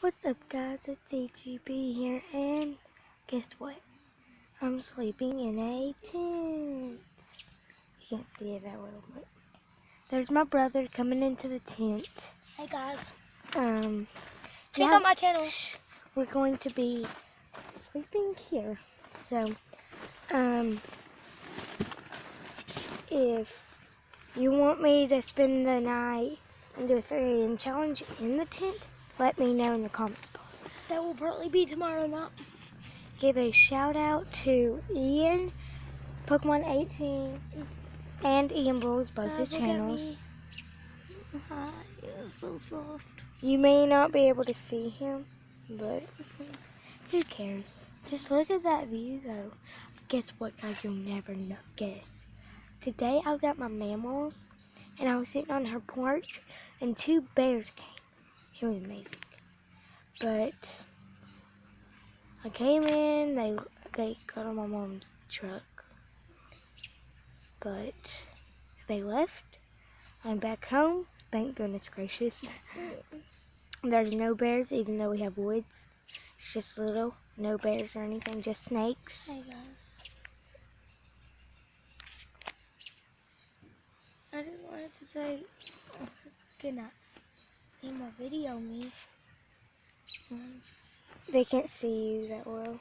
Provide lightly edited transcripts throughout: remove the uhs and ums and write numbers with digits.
What's up, guys? It's AGB here, and guess what? I'm sleeping in a tent. You can't see it that well, but there's my brother coming into the tent. Hey guys, Check out my channel. We're going to be sleeping here. So, if you want me to spend the night and do a 3 AM challenge in the tent, let me know in the comments below. That will probably be tomorrow night. Give a shout out to Ian, Pokemon 18, and Ian Bulls, both his channels. It's so soft. You may not be able to see him, but who cares? Just look at that view though. Guess what, guys? You'll never know. Guess. Today I was at my mammal's and I was sitting on her porch and 2 bears came. It was amazing. But I came in, they got on my mom's truck. But they left. I'm back home. Thank goodness gracious. There's no bears, even though we have woods. It's just little. No bears or anything, just snakes. Hey guys. I just wanted to say good night. In my video, me. They can't see you that well.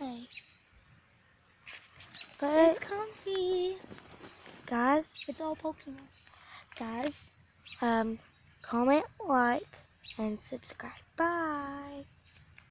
Hey. But, It's comfy. guys, It's all Pokemon. comment, like, and subscribe. Bye.